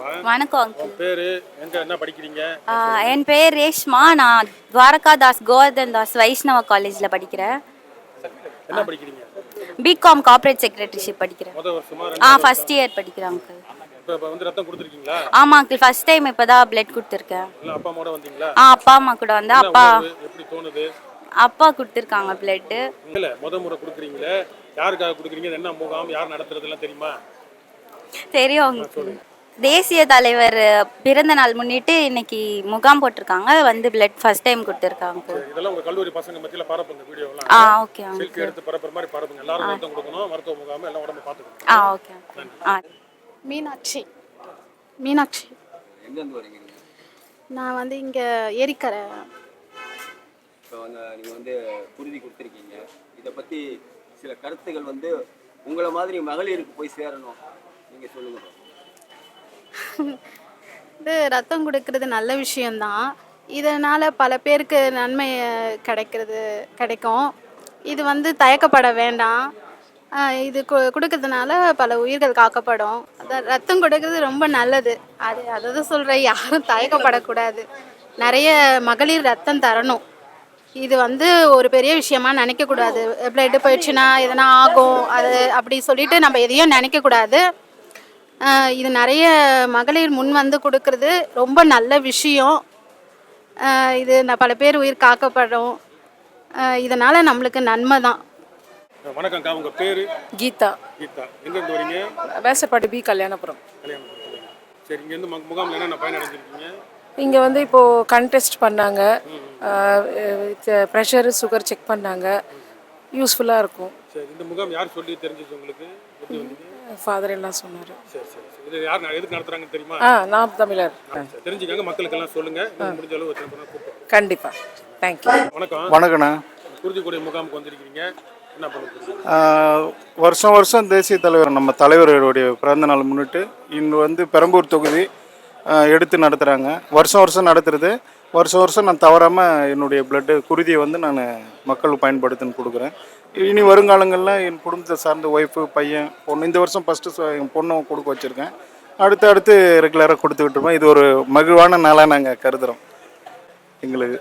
வணக்கம் அங்கிள். பேரு எங்க என்ன படிக்கிறீங்க? என் பேர் ரேஷ்மா. நான் துவாரகா தாஸ் கோவர்தன் தாஸ் வைஷ்ணவ காலேஜில் படிக்கிறேன். என்ன படிக்கிறீங்க? பிகாம் கார்ப்பரேட் செக்ரட்டரிஷிப் படிக்கிறேன். முதல் வருஷமா ஃபர்ஸ்ட் இயர் படிக்கிறேன் அங்கிள். இப்போ வந்து ரத்தம் கொடுத்துருக்கீங்களா? ஆமாம் அங்கிள், ஃபர்ஸ்ட் டைம் இப்போ தான் பிளட் கொடுத்துருக்கேன். அப்பா அம்மாவோட வந்தீங்களா? அப்பா அம்மா கூட வந்தேன். அப்பா எப்படி தோணுது? அப்பா கொடுத்துருக்காங்க பிளட்டு. இல்லை முத முறை கொடுக்குறீங்களே, யாருக்காக கொடுக்குறீங்க? என்ன முகாம், யார் நடத்துறதுலாம் தெரியுமா? தெரியும் அங்கிள். தேசிய தலைவர் பிறந்த நாள் முன்னிட்டு இன்னைக்கு முகாம் போட்டிருக்காங்க. வந்து பிளட் ஃபர்ஸ்ட் டைம் கொடுத்துருக்காங்க. இதெல்லாம் உங்க கல்லூரி பசங்க மத்தியில பரப்புங்க வீடியோலாம். ஓகே. செல்ஃபி எடுத்து பரப்புற மாதிரி பரப்புங்க. எல்லாரும் ரத்தம் கொடுக்கணும், மருத்துவ முகாம் எல்லாம் உடம்ப பார்த்துக்கணும். ஓகே. மீனாட்சி. எங்க இருந்து வரீங்க? நான் வந்து இங்க ஏரிக்கரை. இப்போ நீங்க வந்து குருதி கொடுத்துருக்கீங்க. இதை பத்தி சில கருத்துகள் வந்து உங்களை மாதிரி மகளிருக்கு போய் சேரணும், நீங்க சொல்லுங்க. இது ரத்தம் கொடுக்கறது நல்ல விஷயம்தான். இதனால் பல பேருக்கு நன்மை கிடைக்கும். இது வந்து தயக்கப்பட வேண்டாம். இது கொடுக்கறதுனால பல உயிர்கள் காக்கப்படும். அதான் ரத்தம் கொடுக்கறது ரொம்ப நல்லது. அதாவது சொல்கிறேன், யாரும் தயக்கப்படக்கூடாது. நிறைய மகளிர் ரத்தம் தரணும். இது வந்து ஒரு பெரிய விஷயமா நினைக்கக்கூடாது. பிளட்டு போயிடுச்சுன்னா எதனா ஆகும் அது அப்படி சொல்லிட்டு நம்ம எதையும் நினைக்கக்கூடாது. இது நிறைய மகளிர் முன் வந்து கொடுக்கறது ரொம்ப நல்ல விஷயம். இது பல பேர் உயிர் காக்கப்படும். இதனால் நம்மளுக்கு நன்மை தான். வணக்கம்க்கா, உங்க பேரு? கீதா. எங்க இருந்து வரீங்க? வேசப்பாடி பி கல்யாணபுரம். சரி, இங்க இருந்து முகாம்ல என்ன பயன் அடைஞ்சிருக்கீங்க? இங்கே வந்து இப்போது கண் டெஸ்ட் பண்ணாங்க, ப்ரெஷரு சுகர் செக் பண்ணாங்க. யூஸ்ஃபுல்லாக இருக்கும். சரி, இந்த முகாம் யார் சொல்லி தெரிஞ்சிச்சு உங்களுக்கு? ஃபாதர் எல்லாம் சொன்னார். சரி சரி. இது யார் எதுக்கு நடத்துறாங்கன்னு தெரியுமா? நாம் தமிழர். தெரிஞ்சுக்காங்க, மக்களுக்கெல்லாம் சொல்லுங்க. முடிஞ்ச அளவு கண்டிப்பாக. தேங்க்யூ. வணக்கண்ணா. குருதிக்குடை முகாமுக்கு வந்திருக்கீங்க, என்ன பண்ணுறீங்க? வருஷம் தேசிய தலைவர் நம்ம தலைவருடைய பிறந்த நாள் முன்னிட்டு இன்று வந்து பெரம்பூர் தொகுதி எடுத்து நடத்துகிறாங்க. வருஷம் நடத்துறது. வருஷம் நான் தவறாமல் என்னுடைய பிளட்டு குருதியை வந்து நான் மக்களுக்கு பயன்படுத்தின்னு கொடுக்குறேன். இனி வருங்காலங்களில் என் குடும்பத்தை சார்ந்த ஒய்ஃபு, பையன், பொண்ணு, இந்த வருஷம் ஃபஸ்ட்டு என் பொண்ணை கொடுக்க வச்சுருக்கேன். அடுத்து ரெகுலராக கொடுத்துக்கிட்டு இருக்கோம். இது ஒரு மகிழ்வான நாளாக நாங்கள் கருதுகிறோம் எங்களுக்கு.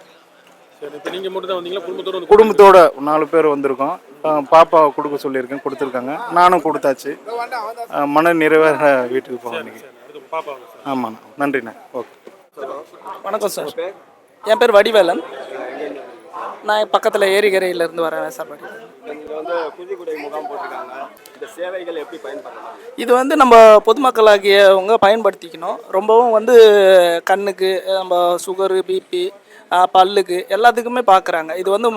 குடும்பத்தோட 4 பேர் வந்திருக்கோம். பாப்பாவை கொடுக்க சொல்லியிருக்கேன், கொடுத்துருக்காங்க. நானும் கொடுத்தாச்சு. மன நிறைவேற வீட்டுக்கு போகிறேன். ஆமாண்ணா, நன்றிண்ணா. ஓகே. வணக்கம் சார், என் பேர் வடிவேலன். நான் பக்கத்தில் ஏரிகரையிலேருந்து வரேன், வேசாப்பாடி. இது வந்து நம்ம பொதுமக்களாகியவங்க பயன்படுத்திக்கணும். ரொம்பவும் வந்து கண்ணுக்கு, நம்ம சுகரு, பிபி, பல்லுக்கு எல்லாத்துக்குமே பார்க்குறாங்க. இது வந்து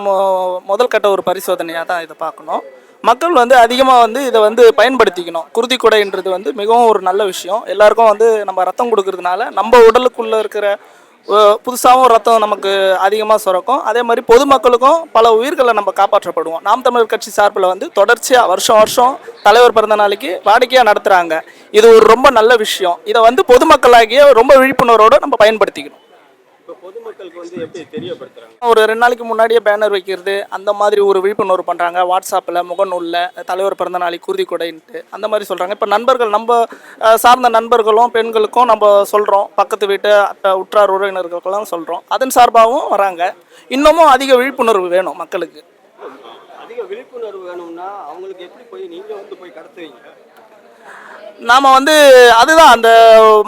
முதல் கட்ட ஒரு பரிசோதனையாக தான் இதை பார்க்கணும். மக்கள் வந்து அதிகமாக வந்து இதை வந்து பயன்படுத்திக்கணும். குருதி கொடைன்றது வந்து மிகவும் ஒரு நல்ல விஷயம். எல்லாருக்கும் வந்து நம்ம ரத்தம் கொடுக்கறதுனால நம்ம உடலுக்குள்ளே இருக்கிற புதுசாகவும் ரத்தம் நமக்கு அதிகமாக சுரக்கும். அதே மாதிரி பொதுமக்களுக்கும் பல உயிர்களை நம்ம காப்பாற்றப்படுவோம். நாம் தமிழர் கட்சி சார்பில் வந்து தொடர்ச்சியாக வருஷம் தலைவர் பிறந்த நாளைக்கு வாடிக்கையாக நடத்துகிறாங்க. இது ஒரு ரொம்ப நல்ல விஷயம். இதை வந்து பொதுமக்களாகிய ரொம்ப விழிப்புணர்வோடு நம்ம பயன்படுத்திக்கணும். ஒரு 2 நாளைக்கு முன்னாடியே பேனர் வைக்கிறது, அந்த மாதிரி ஒரு விழிப்புணர்வு பண்ணுறாங்க. வாட்ஸ்அப்பில், முகநூலில் தலைவர் பிறந்த நாளைக்கு குருதி கொடைன்ட்டு அந்த மாதிரி சொல்கிறாங்க. இப்போ நண்பர்கள், நம்ம சார்ந்த நண்பர்களும் பெண்களுக்கும் நம்ம சொல்கிறோம், பக்கத்து வீட்டு உற்றார் உறவினர்களுக்கெல்லாம் சொல்கிறோம். அதன் சார்பாகவும் வராங்க. இன்னமும் அதிக விழிப்புணர்வு வேணும் மக்களுக்கு. அதிக விழிப்புணர்வு வேணும்னா அவங்களுக்கு எப்படி போய் நீங்கள் வந்து போய் கடத்துவீங்க? நாம் வந்து அதுதான் அந்த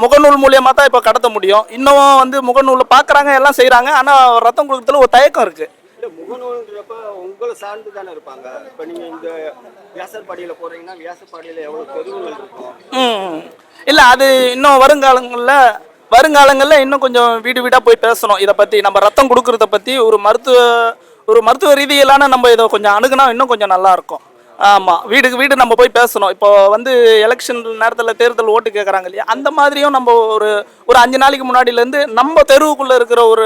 முகநூல் மூலியமாக தான் இப்போ கடத்த முடியும். இன்னும் வந்து முகநூலில் பார்க்குறாங்க, எல்லாம் செய்கிறாங்க. ஆனால் ரத்தம் கொடுக்கறதுல ஒரு தயக்கம் இருக்குது. இல்லை, முகநூல்ன்றப்ப உங்களை சார்ந்து தானே இருப்பாங்க. இப்போ நீங்கள் இந்த வியாசப்பாடியில் போகிறீங்கன்னா வியாசப்பாடியில் எவ்வளோ தெருவுகள் இருக்கும்? இல்லை, அது இன்னும் வருங்காலங்களில் இன்னும் கொஞ்சம் வீடு வீடாக போய் பேசணும் இதை பற்றி. நம்ம ரத்தம் கொடுக்கறத பற்றி ஒரு மருத்துவ ரீதியிலான நம்ம இதை கொஞ்சம் அணுகுனா இன்னும் கொஞ்சம் நல்லாயிருக்கும். ஆமாம், வீடுக்கு வீடு நம்ம போய் பேசணும். இப்போ வந்து எலெக்ஷன் நேரத்தில் தேர்தல் ஓட்டு கேட்குறாங்க இல்லையா, அந்த மாதிரியும் நம்ம ஒரு 5 நாளைக்கு முன்னாடியிலேருந்து நம்ம தெருவுக்குள்ளே இருக்கிற ஒரு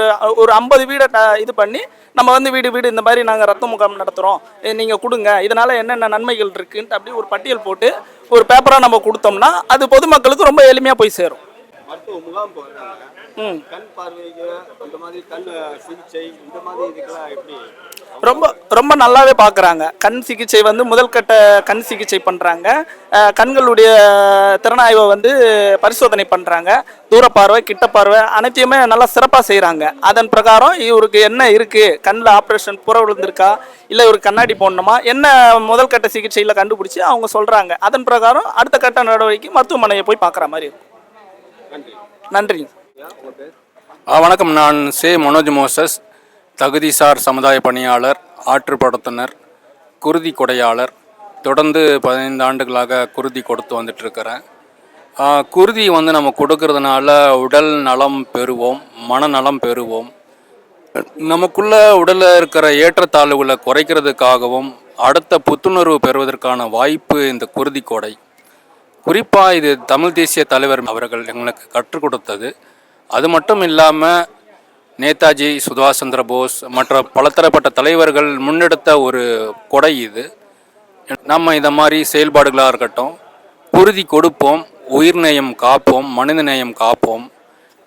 50 வீடை இது பண்ணி நம்ம வந்து வீடு இந்த மாதிரி நாங்கள் ரத்த முகாம் நடத்துகிறோம், நீங்கள் கொடுங்க, இதனால் என்னென்ன நன்மைகள் இருக்குன்ட்டு அப்படி ஒரு பட்டியல் போட்டு ஒரு பேப்பராக நம்ம கொடுத்தோம்னா அது பொதுமக்களுக்கு ரொம்ப எளிமையாக போய் சேரும். மருத்துவ முகாம் போடுறாங்க, கண் பார்வைக்கு இந்த மாதிரி கண் சிகிச்சை இந்த மாதிரி இதுக்கெல்லாம் எப்படி? ரொம்ப ரொம்ப நல்லாவே பார்க்குறாங்க. கண் சிகிச்சை வந்து முதல் கட்ட கண் சிகிச்சை பண்ணுறாங்க. கண்களுடைய திறனாய்வை வந்து பரிசோதனை பண்ணுறாங்க. தூரப்பார்வை, கிட்ட பார்வை அனைத்தையுமே நல்லா சிறப்பாக செய்கிறாங்க. அதன் பிரகாரம் இவருக்கு என்ன இருக்குது, கண்ணில் ஆப்ரேஷன் புற விழுந்திருக்கா, இல்லை இவருக்கு கண்ணாடி போடணுமா, என்ன முதல் கட்ட சிகிச்சையில் கண்டுபிடிச்சி அவங்க சொல்கிறாங்க. அதன் பிரகாரம் அடுத்த கட்ட நடவடிக்கை மருத்துவமனையை போய் பார்க்குற மாதிரி இருக்கும். நன்றி. வணக்கம். நான் மனோஜ் மோசஸ், தகுதிசார் சமுதாய பணியாளர், ஆற்றுப்படுத்துனர், குருதி கொடையாளர். தொடர்ந்து 15 ஆண்டுகளாக குருதி கொடுத்து வந்துட்டுருக்கிறேன். குருதி வந்து நம்ம கொடுக்கறதுனால உடல் நலம் பெறுவோம், மனநலம் பெறுவோம். நமக்குள்ள உடலில் இருக்கிற ஏற்றத்தாழ்வுகளை குறைக்கிறதுக்காகவும் அடுத்த புத்துணர்வு பெறுவதற்கான வாய்ப்பு இந்த குருதி கொடை. குறிப்பாக இது தமிழ் தேசிய தலைவர் அவர்கள் எங்களுக்கு கற்றுக் கொடுத்தது. அது மட்டும் இல்லாமல் நேதாஜி, சுபாஷ் சந்திர போஸ் மற்ற பலதரப்பட்ட தலைவர்கள் முன்னெடுத்த ஒரு கொடை இது. நம்ம இந்த மாதிரி செயல்பாடுகளாக இருக்கட்டும், குருதி கொடுப்போம், உயிர் நேயம் காப்போம், மனித நேயம் காப்போம்,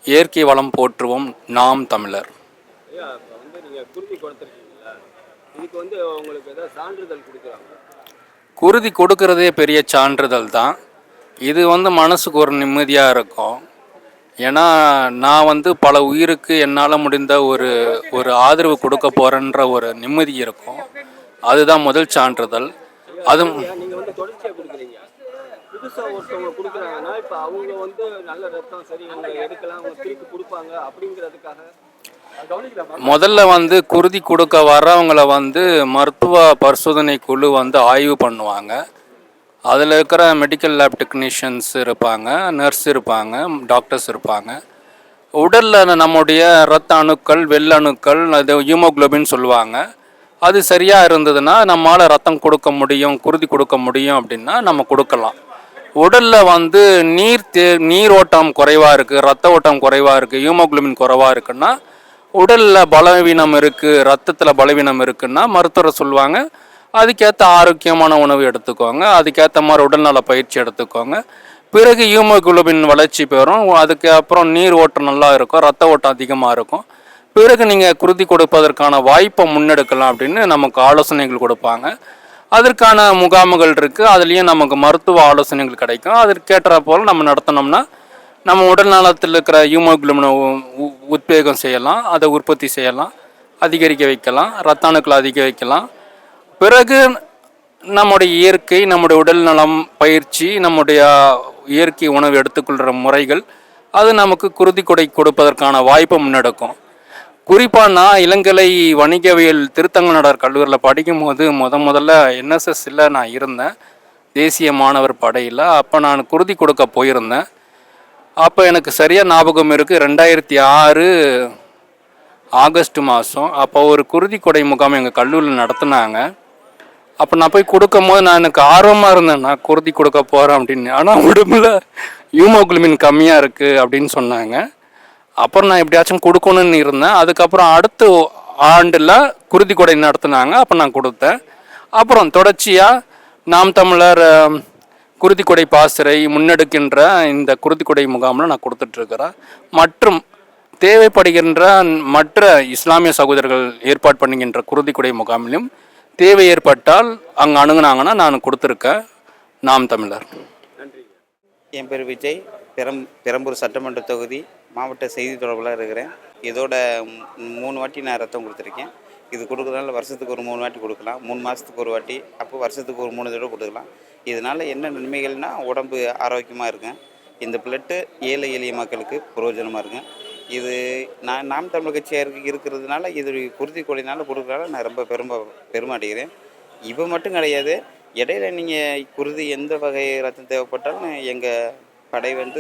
இயற்கை வளம் போற்றுவோம், நாம் தமிழர். இப்போ வந்து நீங்கள் குருதி கொடுத்துருக்கீங்களா, இதுக்கு வந்து உங்களுக்கு ஏதாவது சான்றிதழ் கொடுக்குறாங்க? குருதி கொடுக்கறதே பெரிய சான்றிதழ் தான். இது வந்து மனசுக்கு ஒரு நிம்மதியாக இருக்கும். ஏன்னா நான் வந்து பல உயிருக்கு என்னால் முடிந்த ஒரு ஆதரவு கொடுக்க போகிறேன்ற ஒரு நிம்மதி இருக்கும். அதுதான் முதல் சான்றிதழ். அதுவும் நீங்கள் வந்து தொடர்ச்சியாக கொடுக்குறீங்க. புதுசாக ஒருத்தவங்க கொடுக்குறாங்கன்னா இப்போ அவங்க வந்து நல்ல ரத்தம் சரி இவங்க எடுக்கலாம், அவங்க திருப்பி கொடுப்பாங்க அப்படிங்கிறதுக்காக முதல்ல வந்து குருதி கொடுக்க வர்றவங்கள வந்து மருத்துவ பரிசோதனை குழு வந்து ஆய்வு பண்ணுவாங்க. அதில் இருக்கிற மெடிக்கல் லேப் டெக்னீஷியன்ஸ் இருப்பாங்க, நர்ஸ் இருப்பாங்க, டாக்டர்ஸ் இருப்பாங்க. உடலில் நம்முடைய இரத்த அணுக்கள், வெள்ளணுக்கள், அது ஹீமோக்ளோபின் சொல்லுவாங்க, அது சரியாக இருந்ததுன்னா நம்மளால் ரத்தம் கொடுக்க முடியும், குருதி கொடுக்க முடியும் அப்படின்னா நம்ம கொடுக்கலாம். உடலில் வந்து நீரோட்டம் குறைவாக இருக்குது, ரத்த ஓட்டம் குறைவாக இருக்குது, ஹீமோக்ளோபின் குறைவாக இருக்குன்னா, உடலில் பலவீனம் இருக்குது, ரத்தத்தில் பலவீனம் இருக்குன்னா மருத்துவர் சொல்லுவாங்க அதுக்கேற்ற ஆரோக்கியமான உணவு எடுத்துக்கோங்க, அதுக்கேற்ற மாதிரி உடல்நல பயிற்சி எடுத்துக்கோங்க. பிறகு ஹீமோகுளோபின் வளர்ச்சி பெறும், அதுக்கு அப்புறம் நீர் ஓட்டம் நல்லா இருக்கும், ரத்த ஓட்டம் அதிகமாக இருக்கும். பிறகு நீங்கள் குருதி கொடுப்பதற்கான வாய்ப்பை முன்னெடுக்கலாம் அப்படின்னு நமக்கு ஆலோசனைகள் கொடுப்பாங்க. அதற்கான முகாம்கள் இருக்குது, அதுலேயும் நமக்கு மருத்துவ ஆலோசனைகள் கிடைக்கும். அதற்கேற்ற போல் நம்ம நடத்தினோம்னா நம்ம உடல் நலத்தில் இருக்கிற ஹீமோகுளோபினை உத்வேகம் செய்யலாம், அதை உற்பத்தி செய்யலாம், அதிகரிக்க வைக்கலாம், ரத்த அணுக்களை அதிக வைக்கலாம். பிறகு நம்முடைய இயற்கை, நம்முடைய உடல் நலம் பயிற்சி, நம்முடைய இயற்கை உணவு எடுத்துக்கொள்கிற முறைகள் அது நமக்கு குருதி கொடை கொடுப்பதற்கான வாய்ப்பை முன்னெடுக்கும். குறிப்பாக நான் இளங்கலை வணிகவியல் திருத்தங்கநடர் கல்லூரியில் படிக்கும்போது முதல்ல என்எஸ்எஸ்ஸில் நான் இருந்தேன், தேசிய மாணவர் படையில். அப்போ நான் குருதி கொடுக்க போயிருந்தேன். அப்போ எனக்கு சரியாக ஞாபகம் இருக்குது, 2006 ஆகஸ்ட் மாதம் அப்போ ஒரு குருதி கொடை முகாம் எங்கள் கல்லூரியில் நடத்துனாங்க. அப்போ நான் போய் கொடுக்கும்போது எனக்கு ஆர்வமாக இருந்தேன், நான் குருதி கொடுக்க போகிறேன் அப்படின்னு. ஆனால் உடம்புல ஹீமோகுளோபின் கம்மியாக இருக்குது அப்படின்னு சொன்னாங்க. அப்புறம் நான் எப்படியாச்சும் கொடுக்கணுன்னு இருந்தேன். அதுக்கப்புறம் அடுத்த ஆண்டில் குருதி கொடை நடத்துனாங்க, அப்போ நான் கொடுத்தேன். அப்புறம் தொடர்ச்சியாக நாம் தமிழர் குருதி கொடை பாசறை முன்னெடுக்கின்ற இந்த குருதி கொடை முகாமில் நான் கொடுத்துட்ருக்கிறேன். மற்றும் தேவைப்படுகின்ற மற்ற இஸ்லாமிய சகோதரர்கள் ஏற்பாடு பண்ணுகின்ற குருதி கொடை முகாமிலும் தேவை ஏற்பட்டால் அங்கே அணுகுனாங்கன்னா நான் கொடுத்துருக்கேன். நாம் தமிழர். என் பேர் விஜய், பெரம்பூர் சட்டமன்ற தொகுதி மாவட்ட செய்தி தொடர்பாளர் இருக்கிறேன். இதோட 3 வாட்டி நான் ரத்தம் கொடுத்துருக்கேன். இது கொடுக்குறதுனால வருஷத்துக்கு ஒரு 3 வாட்டி கொடுக்கலாம், 3 மாதத்துக்கு ஒரு வாட்டி, அப்போ வருஷத்துக்கு ஒரு 3 தடவை கொடுக்கலாம். இதனால் என்ன நன்மைகள்னால் உடம்பு ஆரோக்கியமாக இருக்கும். இந்த பிளட்டு ஏழை எளிய மக்களுக்கு பிரயோஜனமாக இருக்கும். இது நாம் தமிழ் கட்சியாக இருக்கிறதுனால இது குருதி கொடையினால் கொடுக்குறதுனால நான் ரொம்ப பெருமை அடைகிறேன். இப்போ மட்டும் கிடையாது, இடையில நீங்கள் குருதி எந்த வகை ரத்தம் தேவைப்பட்டாலும் எங்கள் படை வந்து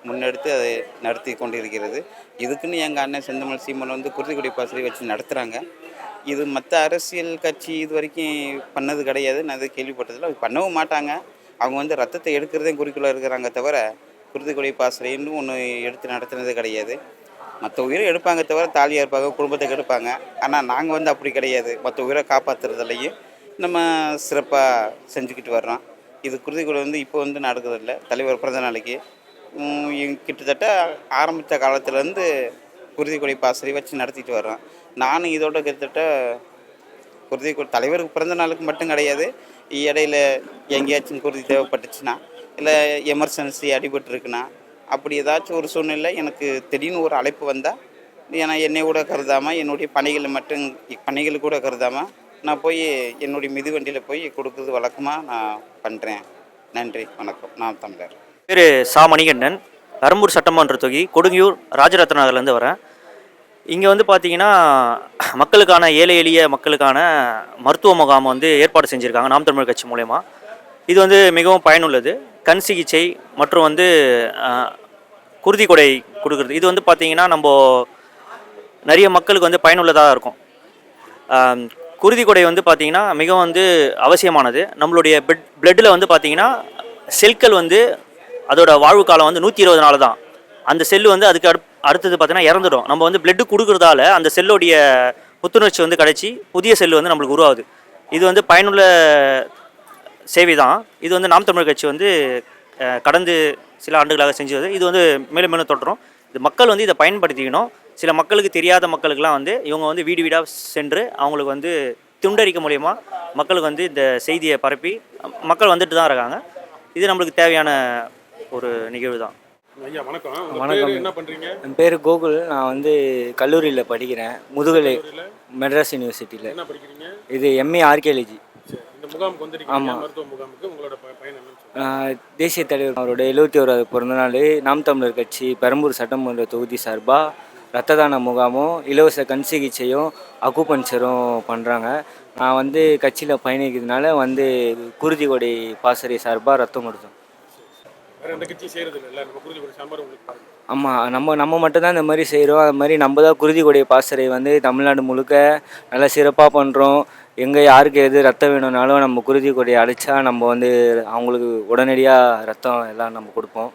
முன்னெடுத்து அதை நடத்தி கொண்டு இருக்கிறது. இதுக்குன்னு எங்கள் அண்ணன் செந்தமிழ் சீமன் வந்து குருதி கொடை பாசறை வச்சு நடத்துகிறாங்க. இது மற்ற அரசியல் கட்சி இது வரைக்கும் பண்ணது கிடையாது, நான் அது கேள்விப்பட்டதில்லை, அது பண்ணவும் மாட்டாங்க. அவங்க வந்து ரத்தத்தை எடுக்கிறதே குறிக்கோளாக இருக்கிறாங்க தவிர குருதி கொடை பாசறைன்னு ஒன்று எடுத்து நடத்துனது கிடையாது. மற்ற உயிரை எடுப்பாங்க தவிர தாலியாக இருப்பாங்க, குடும்பத்தை கெடுப்பாங்க. ஆனால் நாங்கள் வந்து அப்படி கிடையாது, மற்ற உயிரை காப்பாற்றுறதுலையும் நம்ம சிறப்பாக செஞ்சுக்கிட்டு வர்றோம். இது குருதி கொடை வந்து இப்போ வந்து நடக்கிறதில்ல, தலைவர் பிறந்த நாளைக்கு கிட்டத்தட்ட ஆரம்பித்த காலத்துலேருந்து குருதி கொடை பாசறை வச்சு நடத்திட்டு வர்றோம். நானும் இதோட கிட்டத்தட்ட தலைவருக்கு பிறந்த நாளுக்கு மட்டும் கிடையாது, இடையில எங்கேயாச்சும் குருதி தேவைப்பட்டுச்சுன்னா, இல்லை எமர்ஜென்சி அடிபட்டுருக்குன்னா, அப்படி ஏதாச்சும் ஒரு சூழ்நிலை எனக்கு திடீர்னு ஒரு அழைப்பு வந்தால், ஏன்னா என்னை கூட கருதாமல் என்னுடைய பணிகளை கூட கருதாமல் நான் போய் என்னுடைய மிதிவண்டியில் போய் கொடுக்குறது வழக்கமாக நான் பண்ணுறேன். நன்றி, வணக்கம். நான் தமிழர். பேர் சா மணிகண்டன், பெரம்பூர் சட்டமன்ற தொகுதி கொடுங்கியூர் ராஜரத்ன நகர்லேருந்து வரேன். இங்கே வந்து பார்த்தீங்கன்னா மக்களுக்கான ஏழை எளிய மக்களுக்கான மருத்துவ முகாம் வந்து ஏற்பாடு செஞ்சுருக்காங்க நாம் தமிழர் கட்சி மூலயமா. இது வந்து மிகவும் பயனுள்ளது. கண் சிகிச்சை மற்றும் வந்து குருதி கொடை கொடுக்குறது, இது வந்து பார்த்திங்கன்னா நம்ம நிறைய மக்களுக்கு வந்து பயனுள்ளதாக இருக்கும். குருதி கொடை வந்து பார்த்திங்கன்னா மிகவும் வந்து அவசியமானது. நம்மளுடைய பிளட்டில் வந்து பார்த்திங்கன்னா செல்கள் வந்து அதோட வாழ்வு காலம் வந்து 120 நாள் தான். அந்த செல்லு வந்து அதுக்கு அடுத்தது பார்த்திங்கன்னா இறந்துடும். நம்ம வந்து பிளட்டு கொடுக்குறதால அந்த செல்லுடைய புத்துணர்ச்சி வந்து கிடைச்சி புதிய செல்லு வந்து நம்மளுக்கு உருவாகுது. இது வந்து பயனுள்ள சேவை தான். இது வந்து நாம் தமிழர் கட்சி வந்து கடந்து சில ஆண்டுகளாக செஞ்சது. இது வந்து மேலும் மேலும் தொடரும். இது மக்கள் வந்து இதை பயன்படுத்திக்கணும். சில மக்களுக்கு தெரியாத மக்களுக்கெல்லாம் வந்து இவங்க வந்து வீடு வீடாக சென்று அவங்களுக்கு வந்து துண்டறிக்கை மூலயமா மக்களுக்கு வந்து இந்த செய்தியை பரப்பி மக்கள் வந்துட்டு தான் இருக்காங்க. இது நம்மளுக்கு தேவையான ஒரு நிகழ்வு தான். ஐயா வணக்கம். உங்க வணக்கம். பேரு என்ன பண்றீங்க? என் பேர் கோகுல். நான் வந்து கல்லூரியில் படிக்கிறேன், முதுகலை மெட்ராஸ் யூனிவர்சிட்டியில். என்ன படிக்கிறீங்க? இது எம்ஏ ஆர்கியாலஜி. சரி, இந்த முகாமுக்கு வந்திருக்கீங்க. ஆமாம். மருத்துவ முகாமுக்கு உங்களோட பயன் என்னன்னு சொல்லுங்க. தேசிய தலைவர் அவரோட 71வது பிறந்தநாள் நாம் தமிழர் கட்சி பெரம்பூர் சட்டமன்ற தொகுதி சார்பாக ரத்த தான முகாமும் இலவச கண் சிகிச்சையும் அக்குபஞ்சரும் பண்ணுறாங்க. நான் வந்து கட்சியில் பயணிக்கிறதுனால வந்து குருதி கொடை பாசறை சார்பாக ரத்தம் கொடுத்தோம். வேற எந்த கட்சியும் செய்யறது இல்லை, நம்ம குருதி கொடை சாம்பார் உங்களுக்கு பாருங்க. ஆமாம், நம்ம மட்டும்தான் இந்த மாதிரி செய்கிறோம். அது மாதிரி நம்ம தான் குருதி கொடை பாசறை வந்து தமிழ்நாடு முழுக்க நல்லா சிறப்பாக பண்ணுறோம். எங்கே யாருக்கு எது ரத்தம் வேணும்னாலும் நம்ம குருதி கொடையை அழைச்சா நம்ம வந்து அவங்களுக்கு உடனடியாக ரத்தம் எல்லாம் நம்ம கொடுப்போம்.